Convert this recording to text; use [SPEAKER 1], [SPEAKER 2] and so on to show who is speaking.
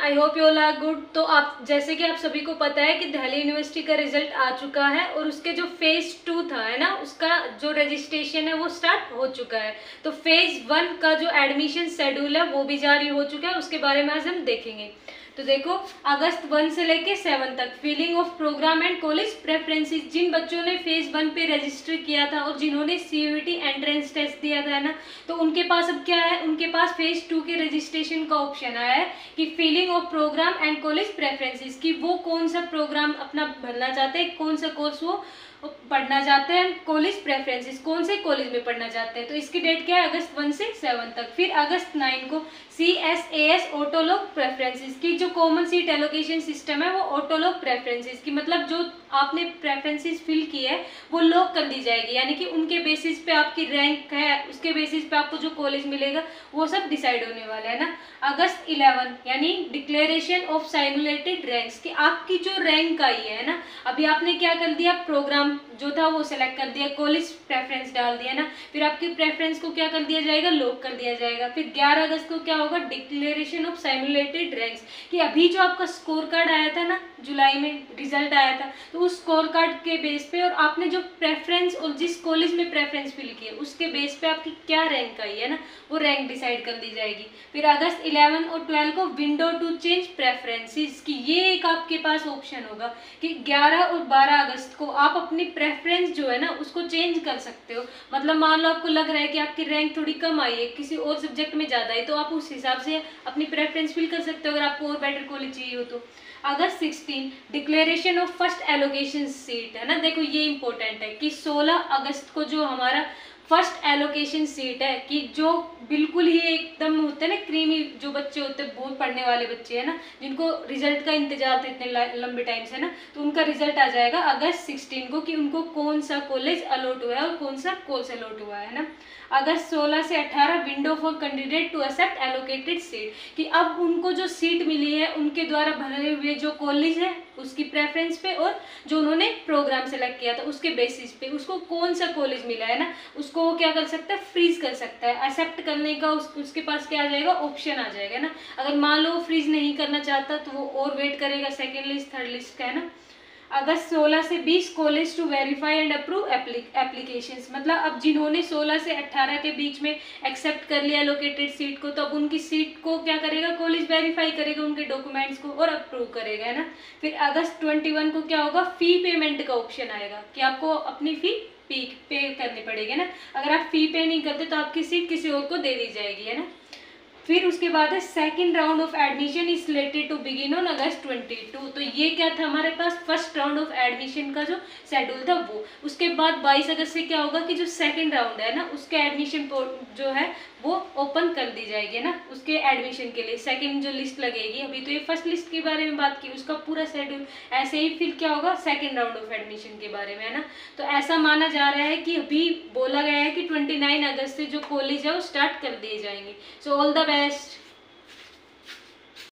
[SPEAKER 1] I hope you all are good. तो आप जैसे कि आप सभी को पता है कि दिल्ली यूनिवर्सिटी का रिजल्ट आ चुका है और उसके जो फेज 2 था है ना, उसका जो रजिस्ट्रेशन है वो स्टार्ट हो चुका है। तो फेज 1 का जो एडमिशन शेड्यूल है वो भी जारी हो चुका है, उसके बारे में आज हम देखेंगे। तो देखो, अगस्त 1 से लेके 7 तक feeling of programme and college preferences, जिन बच्चों ने फेज 1 पे रजिस्टर किया था और जिन्होंने सीयूईटी एंट्रेंस टेस्ट दिया था ना, तो उनके पास अब क्या है, उनके पास फेज 2 के रजिस्ट्रेशन का ऑप्शन आया है कि filling of programme and college preferences, कि वो कौन सा प्रोग्राम अपना भरना चाहते हैं, कौन सा कोर्स वो पढ़ना चाहते हैं, कॉलेज प्रेफरेंसेस कौन से कॉलेज में पढ़ना चाहते हैं। तो इसकी डेट क्या है, अगस्त 1 से 7 तक। फिर अगस्त 9 को CSAS ऑटोलॉग प्रेफरेंसेस की जो कॉमन सीट एलोकेशन सिस्टम है वो ऑटोलॉग प्रेफरेंसेस की, मतलब जो आपने प्रेफरेंसेस फिल की है वो लॉक कर दी जाएगी, यानी कि उनके बेसिस पे आपकी रैंक है, उसके बेसिस पे आपको जो कॉलेज मिलेगा वो सब डिसाइड होने वाला है ना। अगस्त 11 यानी डिक्लेरेशन ऑफ साइमुलेटेड रैंक्स, की आपकी जो रैंक आई है ना, अभी आपने क्या कर दिया, प्रोग्राम जो था वो सिलेक्ट कर दिया, कॉलेज प्रेफरेंस डाल दिया ना, फिर आपकी प्रेफरेंस को क्या कर दिया जाएगा, लॉक कर दिया जाएगा। फिर 11 अगस्त को क्या होगा, डिक्लेरेशन ऑफ साइमुलेटेड रैंक्स, कि अभी जो आपका स्कोर कार्ड आया था ना, जुलाई में रिजल्ट आया था, तो उस स्कोर कार्ड के बेस पे और आपने जो प्रेफरेंस और जिस कॉलेज में प्रेफरेंस फिल की है उसके बेस पे आपकी क्या रैंक आई है ना, वो रैंक डिसाइड कर दी जाएगी। फिर अगस्त 11 और 12 को विंडो टू चेंज प्रेफरेंसेस, की ये एक आपके पास ऑप्शन होगा कि 11 और 12 अगस्त को आप अपनी प्रेफरेंस जो है ना उसको चेंज कर सकते हो। मतलब मान लो आपको लग रहा है कि आपकी रैंक थोड़ी कम आई है, किसी और सब्जेक्ट में ज़्यादा है, तो आप उस हिसाब से अपनी प्रेफरेंस फिल कर सकते हो अगर आपको और बेटर कॉलेज चाहिए हो तो। अगस्त 16 declaration of first allocation seat है ना, देखो ये इंपॉर्टेंट है कि 16 अगस्त को जो हमारा फर्स्ट एलोकेशन सीट है, कि जो बिल्कुल ही एकदम होते हैं ना क्रीमी जो बच्चे होते हैं, बहुत पढ़ने वाले बच्चे हैं ना, जिनको रिजल्ट का इंतजार था इतने लंबे टाइम से ना, तो उनका रिजल्ट आ जाएगा अगस्त 16 को कि उनको कौन सा कॉलेज अलॉट हुआ है और कौन सा कोर्स अलॉट हुआ है ना। अगस्त 16 से 18 window for candidate to accept allocated seat, कि अब उनको जो सीट मिली है उनके द्वारा भरे हुए जो कॉलेज है उसकी प्रेफरेंस पे और जो उन्होंने प्रोग्राम सेलेक्ट किया था उसके बेसिस पे उसको कौन सा कॉलेज मिला है ना, उसको वो क्या कर सकता है, फ्रीज कर सकता है। एक्सेप्ट करने का उसके पास क्या आ जाएगा, ऑप्शन आ जाएगा ना। अगर मान लो वो फ्रीज नहीं करना चाहता तो वो और वेट करेगा सेकेंड लिस्ट थर्ड लिस्ट का है ना। अगस्त 16 से 20 college to verify and approve applications, मतलब अब जिन्होंने 16 से 18 के बीच में एक्सेप्ट कर लिया एलोकेटेड सीट को, तो अब उनकी सीट को क्या करेगा, कॉलेज वेरीफाई करेगा उनके डॉक्यूमेंट्स को और अप्रूव करेगा है ना। फिर अगस्त 21 को क्या होगा, फी पेमेंट का ऑप्शन आएगा कि आपको अपनी फी पे करनी पड़ेगी ना। अगर आप फी पे नहीं करते तो आपकी सीट किसी और को दे दी जाएगी है ना। फिर उसके बाद है second round of admission is slated to begin on August 22। तो ये क्या था हमारे पास, फर्स्ट राउंड ऑफ एडमिशन का जो शेड्यूल था वो। उसके बाद 22 अगस्त से क्या होगा कि जो सेकंड राउंड है ना उसके एडमिशन जो है वो ओपन कर दी जाएगी ना, उसके एडमिशन के लिए सेकंड जो लिस्ट लगेगी। अभी तो ये फर्स्ट लिस्ट के बारे में बात की, उसका पूरा शेड्यूल ऐसे ही फिर क्या होगा सेकंड राउंड ऑफ एडमिशन के बारे में है ना। तो ऐसा माना जा रहा है कि अभी बोला गया है कि 29 अगस्त से जो कॉलेज है वो स्टार्ट कर दिए जाएंगे। So all the best.